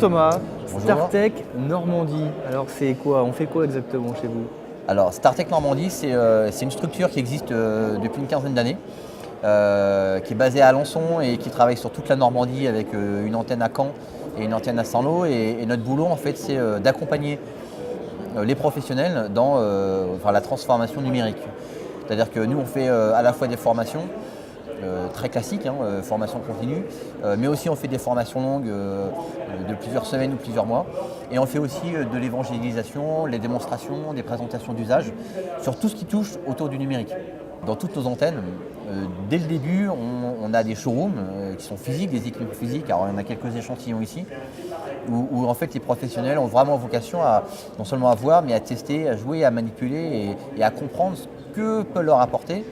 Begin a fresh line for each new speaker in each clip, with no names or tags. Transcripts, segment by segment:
Thomas,
Bonjour.
StarTech Normandie. Alors c'est quoi? On fait quoi exactement chez vous?
Alors StarTech Normandie, c'est une structure qui existe depuis une quinzaine d'années, qui est basée à Alençon et qui travaille sur toute la Normandie avec une antenne à Caen et une antenne à Saint-Lô. Et notre boulot, en fait, c'est d'accompagner les professionnels dans la transformation numérique. C'est-à-dire que nous, on fait à la fois des formations très classiques, formation continue, mais aussi on fait des formations longues de plusieurs semaines ou plusieurs mois. Et on fait aussi de l'évangélisation, les démonstrations, des présentations d'usage sur tout ce qui touche autour du numérique. Dans toutes nos antennes, dès le début, on a des showrooms qui sont physiques, des équipements physiques. Alors il y en a quelques échantillons ici, où en fait les professionnels ont vraiment vocation à non seulement à voir, mais à tester, à jouer, à manipuler et à comprendre ce que peut leur apporter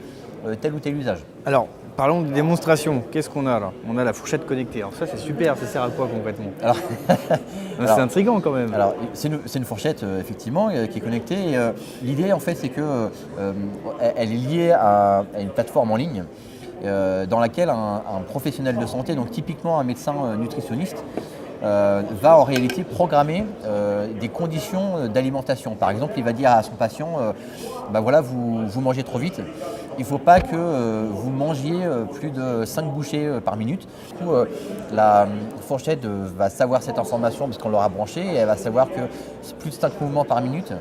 tel ou tel usage.
Alors, parlons de démonstration. Qu'est-ce qu'on a là? On a la fourchette connectée. Alors ça c'est super, ça sert à quoi concrètement? C'est intriguant quand même.
Alors c'est une fourchette effectivement qui est connectée. Et, l'idée en fait c'est que elle est liée à une plateforme en ligne dans laquelle un professionnel de santé, donc typiquement un médecin nutritionniste, va en réalité programmer des conditions d'alimentation. Par exemple, il va dire à son patient, voilà, vous mangez trop vite, il ne faut pas que vous mangiez plus de 5 bouchées par minute. Du coup, la fourchette va savoir cette information parce qu'on l'aura branchée et elle va savoir que plus de 5 mouvements par minute,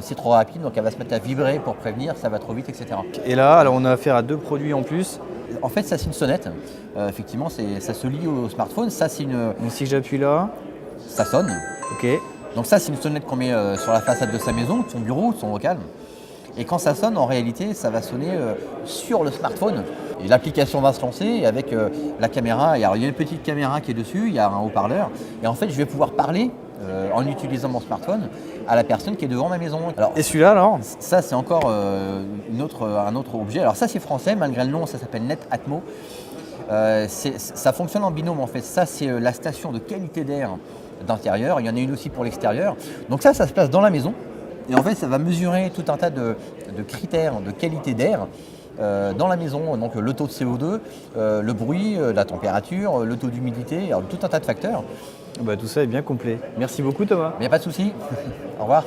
c'est trop rapide, donc elle va se mettre à vibrer pour prévenir, ça va trop vite, etc.
Et là, alors on a affaire à deux produits en plus.
En fait, ça c'est une sonnette. Effectivement, ça se lie au smartphone. Ça c'est une.
Donc si j'appuie là,
Ça sonne.
ok.
Donc ça c'est une sonnette qu'on met sur la façade de sa maison, de son bureau, de son local. Et quand ça sonne, en réalité, ça va sonner sur le smartphone. Et l'application va se lancer et avec la caméra. Alors, il y a une petite caméra qui est dessus, il y a un haut-parleur. Et en fait, je vais pouvoir parler en utilisant mon smartphone à la personne qui est devant ma maison. Alors,
Et celui-là alors?
ça, c'est encore un autre objet. Alors ça, c'est français, malgré le nom, ça s'appelle NetAtmo. Ça fonctionne en binôme en fait. Ça, c'est la station de qualité d'air d'intérieur. Il y en a une aussi pour l'extérieur. Donc ça se place dans la maison. Et en fait, ça va mesurer tout un tas de critères de qualité d'air dans la maison. Donc le taux de CO2, le bruit, la température, le taux d'humidité, alors tout un tas de facteurs.
Tout ça est bien complet. Merci beaucoup Thomas.
Mais il n'y a pas de souci. Au revoir.